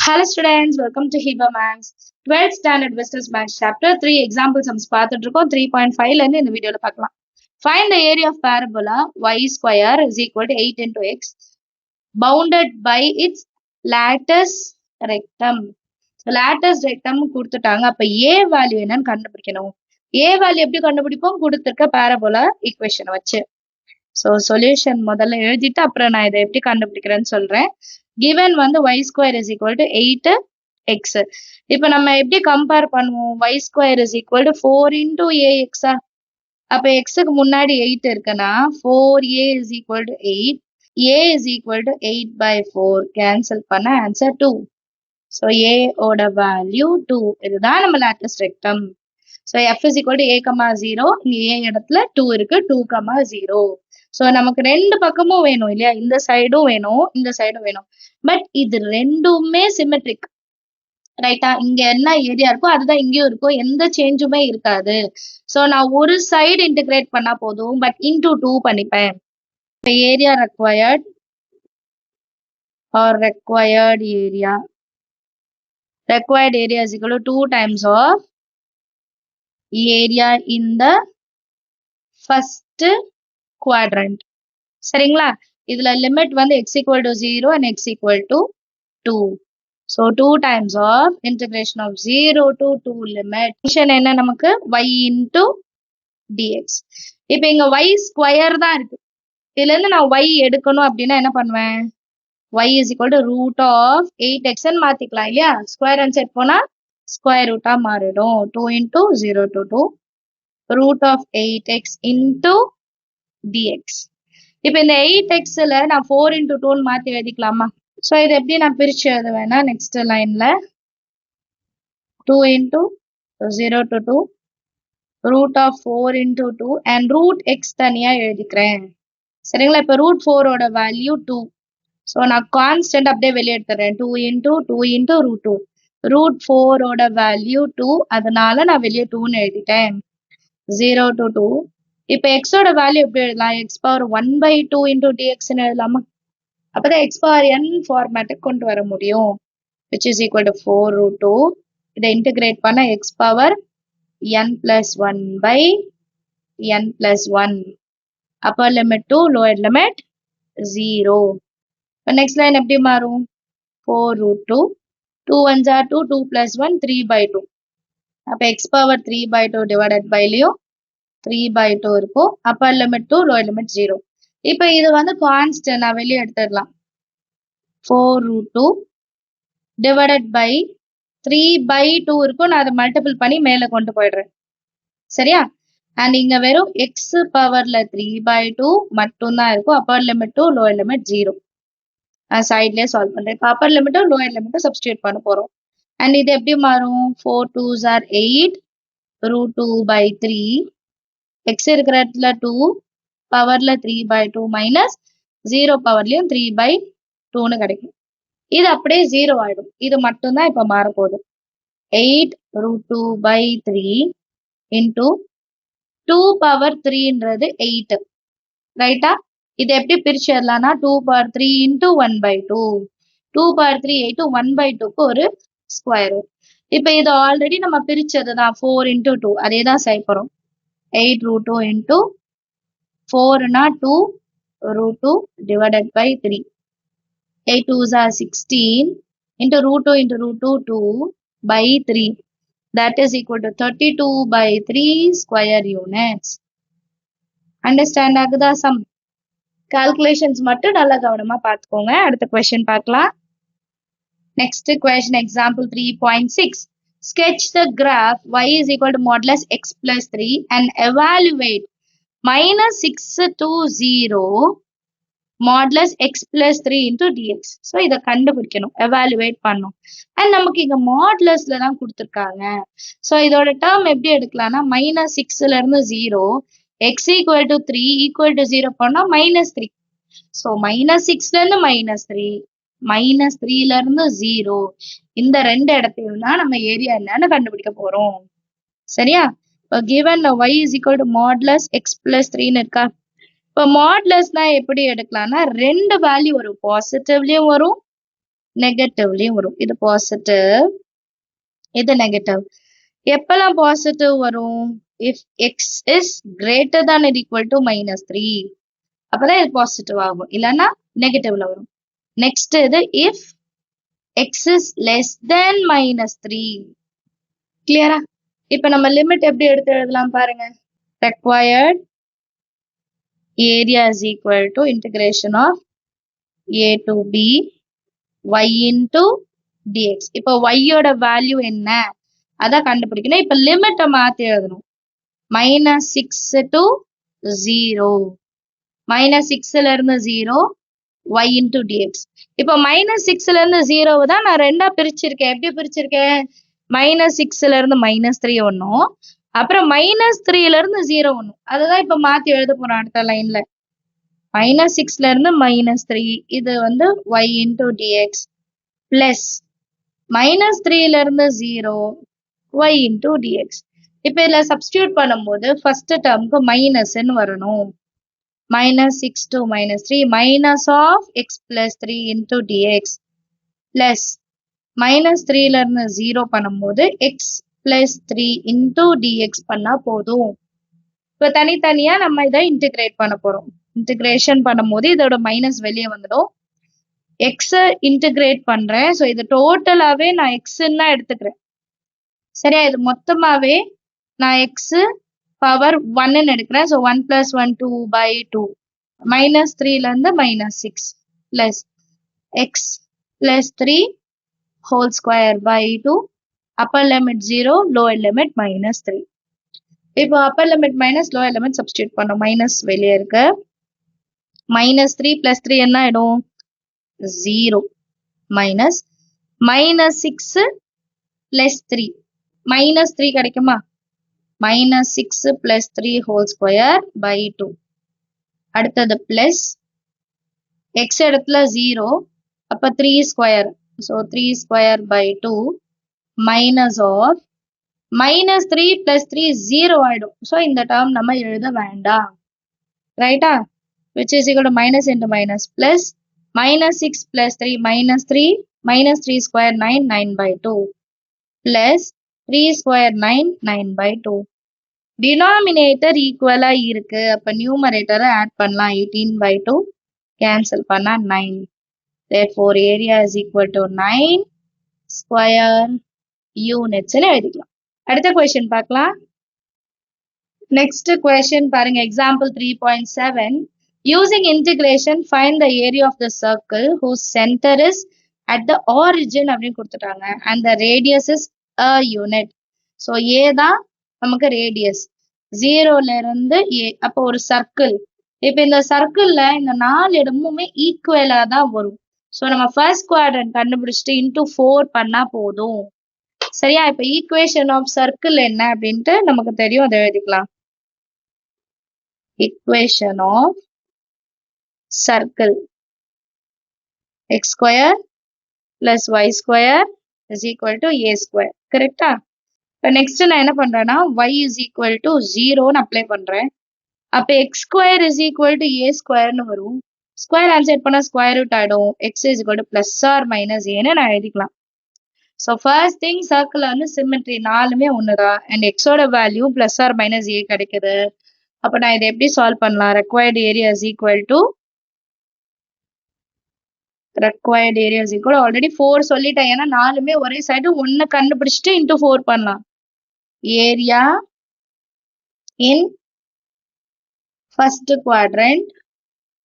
Hello students, welcome to Hiba Maths. 12th standard business maths chapter 3 example sums பார்த்துட்டு இருக்கோம். 3.5 ல இருந்து இந்த வீடியோல பார்க்கலாம். Find the area of parabola y square is equal to 8 into x bounded by its latus rectum. Latus rectum கொடுத்துட்டாங்க. அப்ப a value என்னன்னு கண்டுபிடிக்கணும். a வேல்யூ எப்படி கண்டுபிடிப்போம்? கொடுத்திருக்க parabola equation வச்சு. So solution முதல்ல எழுதிட்டு அப்புறம் நான் இதை எப்படி கண்டுபிடிக்கிறேன்னு சொல்றேன். given வந்து y square is equal to 8x. இப்போ நம்ம எப்படி கம்பேர் பண்ணுவோம்? y square is equal to 4 into ax. அப்ப xக்கு முன்னாடி 8 இருக்குன்னா 4a is equal to 8. a is equal to 8 by 4. cancel பண்ண answer 2. So a ஓட value 2. இதுதான் நம்ம lattice rectum. So f is equal to a, 0. இங்க a இடத்துல 2 இருக்கு. 2, 0. So நமக்கு ரெண்டு பக்கமும் வேணும் இல்லையா? இந்த சைடும் வேணும், இந்த சைடும் வேணும். பட் இது ரெண்டுமே சிமெட்ரிக், ரைட்டா? இங்க என்ன ஏரியா இருக்கோ அதுதான் இங்கேயும் இருக்கும், எந்த சேஞ்சுமே இருக்காது. ஸோ நான் ஒரு சைடு இன்டிகிரேட் பண்ணா போதும், பட் இன்டூ 2 பண்ணிப்பேன். Area required or required area is equal to 2 times of area in the first quadrant. சரிங்களா? இதுல லிமிட் வந்து x equal to 0 and x equal to 2. So 2 times of integration of 0 to 2 limit. Function என்ன நமக்கு? y into dx. இப்போ இங்க y square தான் இருக்கு. இதுல இருந்து நான் y எடுக்கணும் அப்படின்னா என்ன பண்ணுவேன்? y is equal to root of 8x ன்னு மாத்திக்கலாம் இல்லையா? ஸ்கொயர் அண்ட் செட் போனா ஸ்கொயர் ரூட்டா மாறிடும். 2 into 0 to 2 root of 8x into dx. இப்போ இந்த 8xல நான் 4 into 2 மாத்தி எழுதிக்கலாமா? ஸோ இது எப்படி நான் பிரிச்சு எழுதுவேன்னா, நெக்ஸ்ட் லைன்ல 2 into 0 to 2 root of 4 into 2 and root x தனியா எழுதிக்கிறேன். சரிங்களா? இப்போ root 4 ஓட வேல்யூ 2. ஸோ நான் கான்ஸ்டன்ட் அப்படியே வெளியே எடுத்துறேன். 2 into root 2. root 4 ஓட வேல்யூ 2, அதனால நான் வெளியே 2ன்னு எழுதிட்டேன். 0 to 2. இப்போ x ஓட வேல்யூ எப்படி எழுதலாம்? x power 1 by 2 into dxன்னு எழுதலாமா? அப்பதான் x power n ஃபார்மேட்டுக்கு கொண்டு வர முடியும். which is equal to 4 root 2. இதை இன்டிகிரேட் பண்ண x power n plus 1 by n plus 1. upper limit 2, lower limit 0. இப்போ நெக்ஸ்ட் லைன் எப்படி மாறும்? 4 root 2. 2 1s are 2, 2 plus 1, 3 by 2. அப்போ x power 3 by 2 divided by லியும் 3 by 2 இருக்கும். upper limit 2, lower limit 0. இப்போ இது வந்து கான்ஸ்டன்ட், நான் வெளியே எடுத்துடலாம். 4 root 2 divided by 3 by 2 இருக்கும். நான் அதை மல்டிபிள் பண்ணி மேலே கொண்டு போயிடுறேன். சரியா? அண்ட் இங்க வெறும் x பவர்ல 3 by 2 மட்டும்தான் இருக்கும். upper limit 2, lower limit 0. நான் சைட்லேயே சால்வ் பண்றேன். இப்போ அப்பர் லிமிட்டும் லோயர் லிமிட்டும் சப்ஸ்டியூட் பண்ண போறோம். அண்ட் இது எப்படி மாறும்? 4 2s are 8 root 2 by 3. x இருக்கிற இடத்துல 2, பவர்ல 3 by 2 மைனஸ் 0 பவர்லயும் 3 by 2ன்னு கிடைக்கும். இது அப்படியே 0 ஆயிடும். இது மட்டும்தான் இப்ப மாறப்போகுது. 8 root 2 by 3 into 2 power 3ன்றது 8. ரைட்டா? இது எப்படி பிரிச்சிடலாம்னா 2 power 3 into 1 by 2. 2 power 3 8 1 by 2க்கு ஒரு ஸ்கொயர். இப்போ இது ஆல்ரெடி நம்ம பிரிச்சது தான். 4 into 2 அதே தான் செய்ய போறோம். 8 root 2 into 4னா 2 root 2 divided by 3. 8 2s are 16 into root 2 into root 2 2 by 3. That is equal to 32 by 3 square units. Understand ஆகுதா சம்? கால்குலேஷன்ஸ் மட்டும் நல்லா கவனமா பார்த்துக்கோங்க. அடுத்த கொஸ்டின் பார்க்கலாம். Next question example 3.6. sketch the graph y is equal to modulus x plus 3 and evaluate minus 6 to 0 modulus x plus 3 into dx. So இதை கண்டுபிடிக்கணும், evaluate பண்ணும். அண்ட் நமக்கு இங்க மாடுலஸ்ல தான் கொடுத்துருக்காங்க. ஸோ இதோட டேர்ம் எப்படி எடுக்கலாம்னா மைனஸ் 6ல இருந்து 0, x equal to 3 equal to 0 பண்ணா மைனஸ் 3. ஸோ மைனஸ் 6ல இருந்து மைனஸ் 3, மைனஸ் 3ல இருந்து 0, இந்த ரெண்டு இடத்தையும் தான் நம்ம ஏரியா என்னன்னு கண்டுபிடிக்க போறோம். சரியா? இப்போ given y is equal to modulus x plus 3ன்னு இருக்கா? இப்போ மாடுலஸ்னா எப்படி எடுக்கலாம்னா ரெண்டு வேல்யூ வரும், பாசிட்டிவ்லயும் வரும் நெகட்டிவ்லயும் வரும். இது பாசிட்டிவ், இது நெகட்டிவ். எப்பெல்லாம் பாசிட்டிவ் வரும்? if x is greater than or equal to -3 அப்பதான் இது பாசிட்டிவ் ஆகும், இல்லைன்னா நெகட்டிவ்ல வரும். நெக்ஸ்ட் இது if x is less than -3. கிளியரா? இப்ப நம்ம லிமிட் எப்படி எடுத்து எழுதலாம் பாருங்க. required area is equal to integration of a to b y into dx. இப்போ y ஓட வேல்யூ என்ன அதான் கண்டுபிடிக்கணும். இப்ப லிமிட்டை மாத்தி எழுதணும். -6 to 0, -6ல இருந்து 0 y into dx. இப்போ -6ல இருந்து 0 தான் நான் ரெண்டா பிரிச்சிருக்கேன். எப்படி பிரிச்சிருக்கேன்? -6ல இருந்து -3 ஒன்னும், அப்புறம் -3ல இருந்து 0 ஒன்னும். அதுதான் இப்ப மாத்தி எழுத போறோம் அடுத்த லைன்ல. -6ல இருந்து -3 இது வந்து y into dx பிளஸ் -3ல இருந்து 0 y into dx. இப்ப இதுல சப்ஸ்டியூட் பண்ணும்போது ஃபர்ஸ்ட் டேர்முக்கு மைனஸ்ன்னு வரணும். -6 to -3 minus of x plus 3 into dx plus -3ல இருந்து 0 பண்ணும்போது x plus 3 into dx பண்ணா போதும். இப்ப தனித்தனியா நம்ம இதை இன்டிகிரேட் பண்ண போறோம். இன்டிகிரேஷன் பண்ணும்போது இதோட மைனஸ் வெளியே வந்துடும். x இன்டிகிரேட் பண்றேன். ஸோ இது டோட்டலாவே நான் எக்ஸ்ன்னு தான் எடுத்துக்கிறேன். சரியா? இது மொத்தமாவே நான் x பவர் 1ன்னு எடுக்கிறேன். ஸோ 1 + 1 2/2 -3ல இருந்து -6 plus x plus 3 whole square by 2 upper limit 0 lower limit -3. இப்போ upper limit minus lower limit substitute பண்ணோம். மைனஸ் வெளியே இருக்கு. -3 plus 3 என்ன ஆயிடும்? 0 minus -6 plus 3 -3 கிடைக்குமா? -6 plus 3 whole square by 2. அடுத்தது பிளஸ் x இடத்துல 0 அப்ப 3 square, so 3 square by 2 minus of -3 plus 3 0 ஆயிடும். ஸோ இந்த டேர்ம் நம்ம எழுத வேண்டாம். ரைட்டா? which is equal to minus into minus plus -6 plus 3 -3 square 9/2 plus 3 square 9/2. Denominator ஈக்குவலா இருக்கு. அப்ப நியூமரேட்டரை ஆட் பண்ணலாம். 18/2 கேன்சல் பண்ணா 9. therefore area is equal to 9 square units ன்னு எழுதிக்கலாம். அடுத்த கொஸ்டின் பார்க்கலாம். நெக்ஸ்ட் கொஸ்டின் பாருங்க. Example 3.7. using integration find the area of the circle whose center is at the origin அப்படின்னு கொடுத்துட்டாங்க and the radius is a unit. So a தான் நமக்கு radius. 0ல இருந்து a. அப்போ ஒரு சர்க்கிள். இப்ப இந்த சர்க்கிள்ல இந்த 4 இடமுமே ஈக்குவலா தான் வரும். ஸோ நம்ம ஃபர்ஸ்ட் குவாட்ரண்ட் கண்டுபிடிச்சிட்டு இன்டூ 4 பண்ணா போதும். சரியா? இப்ப ஈக்குவேஷன் ஆஃப் சர்க்கிள் என்ன அப்படின்ட்டு நமக்கு தெரியும், அதை எழுதிக்கலாம். equation of circle x square plus y square is equal to a square. கரெக்டா? இப்போ நெக்ஸ்ட் நான் என்ன பண்றேன்னா y is equal to 0ன்னு அப்ளை பண்றேன். அப்ப x square is equal to a squareன்னு வரும். ஸ்கொயர் ஆன்சர் பண்ணா ஸ்கொயர் ரூட் ஆயிடும். x is equal to plus or minus aன்னு நான் எழுதிக்கலாம். ஸோ ஃபர்ஸ்ட் திங் சர்க்கிள் வந்து சிமெட்ரி, 4மே ஒண்ணுதான். அண்ட் எக்ஸோட வேல்யூ பிளஸ் ஆர் மைனஸ் ஏ கிடைக்குது. அப்ப நான் இதை எப்படி சால்வ் பண்ணலாம்? required area is equal to already 4 சொல்லிட்டேன். ஏன்னா 4மே ஒரே சைடு, 1 கண்டுபிடிச்சிட்டு இன்டூ 4 பண்ணலாம். Area in first quadrant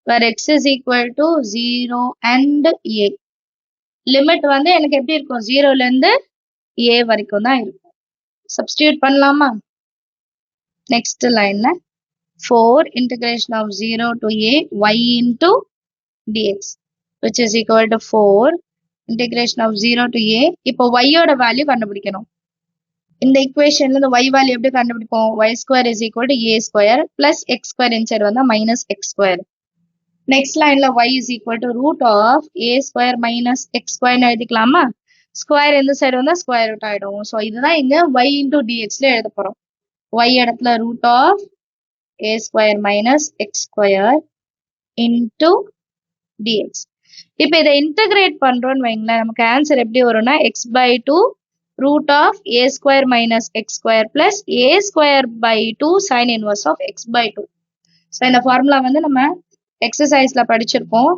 where x is equal to 0 and a. Limit வந்து எனக்கு எப்படி இருக்கும்? 0ல இருந்து a வரைக்கும் தான் இருக்கும். சப்ஸ்டியூட் பண்ணலாமா? நெக்ஸ்ட் லைன்ல 4 integration of 0 to a y into dx which is equal to 4 integration of 0 to a. இப்போ y ஓட வேல்யூ கண்டுபிடிக்கணும். இந்த ஈக்குவேஷன்ல இந்த y வேல்யூ எப்படி கண்டுபிடிப்போம்? y square is equal to a square plus x square inside வந்தா minus x square. Next லைன்ல y is equal to root of a square minus x square எழுதிக்கலாமா? ஸ்கொயர் இந்த சைடு வந்தா ஸ்கொயர் ரூட் ஆயிடும். So இதுதான் இங்க y into dxல எழுத போறோம். y இடத்துல root of a square minus x square into dx. இப்போ இதை இன்டகிரேட் பண்றோம்னு வைங்களேன், நமக்கு ஆன்சர் எப்படி வரும்னா x/2 root of a square minus x square plus a square by 2 sin inverse of x/2. So இந்த ஃபார்முலா வந்து நம்ம எக்ஸசைஸ்ல படிச்சிருக்கோம்,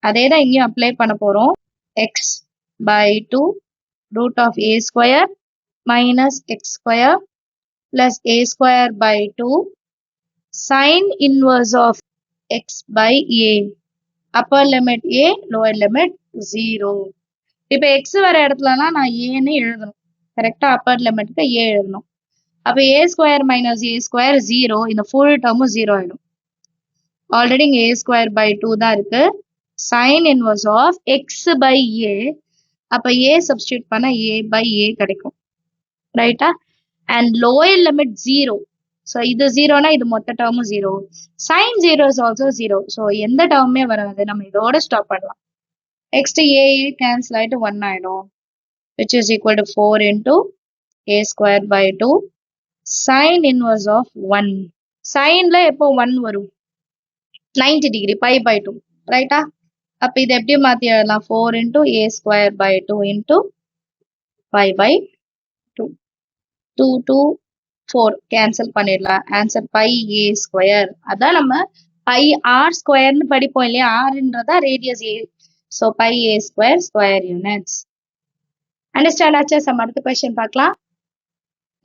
அதே தான் இங்கேயும் அப்ளை பண்ண போறோம். x/2 root of a square minus x square plus a square by 2 sin inverse of x by a. upper limit a, lower limit 0. இப்போ x வர இடத்துலலாம் நான் ஏன்னு எழுதணும், கரெக்டா? அப்பர் லிமிட்க்கு a எழுதணும். அப்போ a square minus a square 0, இந்த ஃபுல் டேர்மும் 0 ஆயிடும். ஆல்ரெடி இங்க a ஸ்கொயர் பை 2 தான் இருக்கு. Sine inverse of x by a, அப்ப a சப்ஸ்டியூட் பண்ண a பை a கிடைக்கும், ரைட்டா? And lower limit 0. ஸோ இது 0னா இது மொத்த டேர்மும் 0. Sine 0 is also 0. ஸோ எந்த டேர்முமே வராது, நம்ம இதோட ஸ்டாப் பண்ணலாம். நெக்ஸ்ட் a கேன்சல் ஆயிட்டு 1 ஆயிடும், which is equal to 4 into a square by 2 sin inverse of 1. சைன்ல எப்போ 1 வரும்? 90 degree, pi by 2, ரைட்டா? அப்ப இது எப்படி மாத்தி எழுதலாம்? 4 into a square by 2 into pi by 2. 2 to 4 cancel பண்ணிடலாம். Answer pi a square. அதான் நம்ம pi r ஸ்கொயர்னு படிப்போம் இல்லையா? rன்றதா radius a. So pi a square square units. Understand ஆச்சா? சம் அடுத்த கொஸ்டின் பார்க்கலாம்.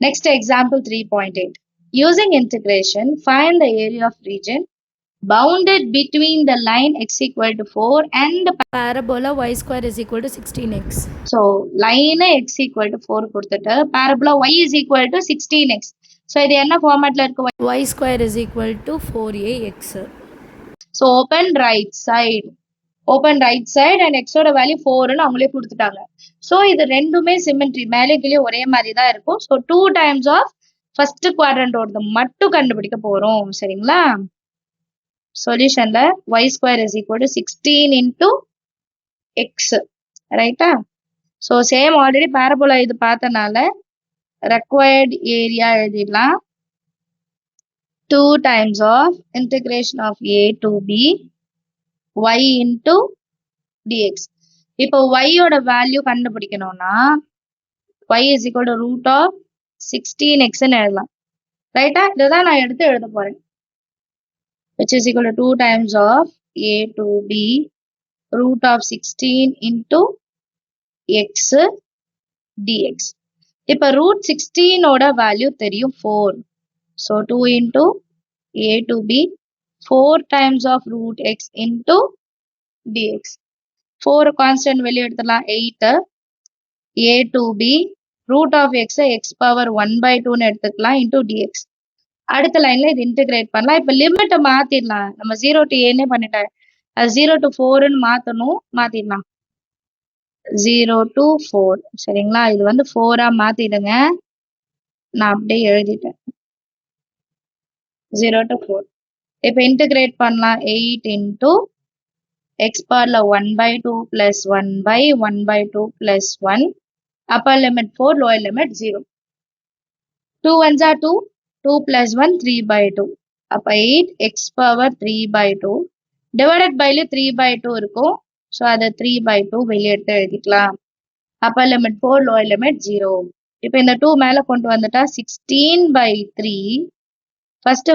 Next example 3.8. Using integration, find the area of region bounded between the line x equal to 4 and the parabola y square is equal to 16x. So line x equal to 4 கொடுத்துட்டு parabola y is equal to 16x. So இது என்ன ஃபார்மேட்ல இருக்கு? y square is equal to 4ax. So open right side. Open right side and x ஓட value 4ன்னு அவங்களே கொடுத்துட்டாங்க. So இது ரெண்டுமே symmetry, மேலே கீழே ஒரே மாதிரி தான் இருக்கும். ஸோ 2 times ஆஃப் ஃபர்ஸ்ட் குவாட்ரண்டோட மட்டும் கண்டுபிடிக்க போறோம், சரிங்களா? சொல்யூஷன்ல y square is equal to 16 into x, ரைட்டா? ஸோ சேம் ஆல்ரெடி பேரபோலா இது பார்த்தனால required ஏரியா எழுதிடலாம். 2 times of integration of a to b y into dx. இப்போ y ஓட வேல்யூ கண்டுபிடிக்கணும்னா y is equal to root of 16x ன்னு எழுதலாம், ரைட்டா? இதுதான் நான் எடுத்து எழுத போறேன். which is equal to 2 times of a to b root of 16 into x dx. இப்போ root 16 ஓட வேல்யூ தெரியும் 4. So 2 into a to b 4 times of root x into dx. 4 constant வெளியே எடுத்துடலாம், 8. a to b root of x x power 1/2ன்னு எடுத்துக்கலாம் into dx. அடுத்த லைன்ல இது integrate பண்ணலாம். இப்போ லிமிட்டை மாத்திடலாம், நம்ம 0 to a னே பண்ணிட்டேன், அது 0 to 4ன்னு மாத்தணும், மாத்திடலாம். 0 to 4, சரிங்களா? இது வந்து 4ஆ மாத்திடுங்க, நான் அப்படியே எழுதிட்டேன் 0 to 4. இப்போ இன்டகிரேட் பண்ணலாம். 8 into x பவர்ல 1/2 plus 1/1/2 plus 1, upper limit 4, lower limit 0. 2 ones are 2, 2 plus 1 3/2. அப்ப 8 x power 3/2 divided by 3/2 இருக்கும். ஸோ அதை 3/2 வெளியே எடுத்து எழுதிக்கலாம். upper limit 4, lower limit 0. இப்போ இந்த 2 மேல கொண்டு வந்துட்டா 16/3. First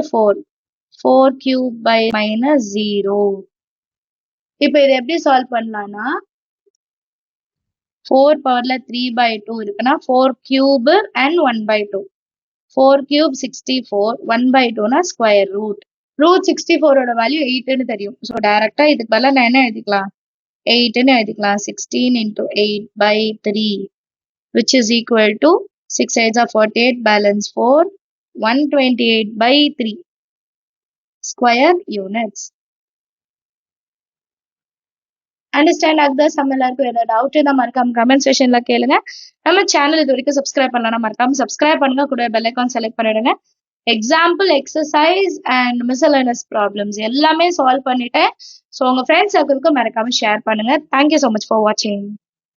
4 cube by minus 0. இப்போ இதை எப்படி சால்வ் பண்ணலாம்னா 4 பவர்ல 3/2 இருக்குன்னா 4 cube and 1/2. 4 cube 64, 1/2னா square root. Root 64 ஓட வேல்யூ 8ன்னு தெரியும். ஸோ டைரக்டா இதுக்கு பதிலா நான் என்ன எழுதிக்கலாம்? 8ன்னு எழுதிக்கலாம். 16 into 8/3 which is equal to 6 8s are 48, balance 4, 128/3 square units. Understand ஆகுதா? சம் எல்லாருக்கும் ஏதாவது டவுட் இருந்தால் மறக்காம கமெண்ட் செக்ஷன்ல கேளுங்க. நம்ம சேனல் இது வரைக்கும் சப்ஸ்கிரைப் பண்ணலாம், மறக்காம சப்ஸ்கிரைப் பண்ணுங்க, கூட பெல் ஐகான் செலக்ட் பண்ணிடுங்க. Example, exercise and miscellaneous problems எல்லாமே சால்வ் பண்ணிட்டேன். ஸோ உங்க ஃப்ரெண்ட்ஸ் சர்க்கிளுக்கு மறக்காம ஷேர் பண்ணுங்க. தேங்க்யூ ஸோ மச் ஃபார் வாட்சிங்.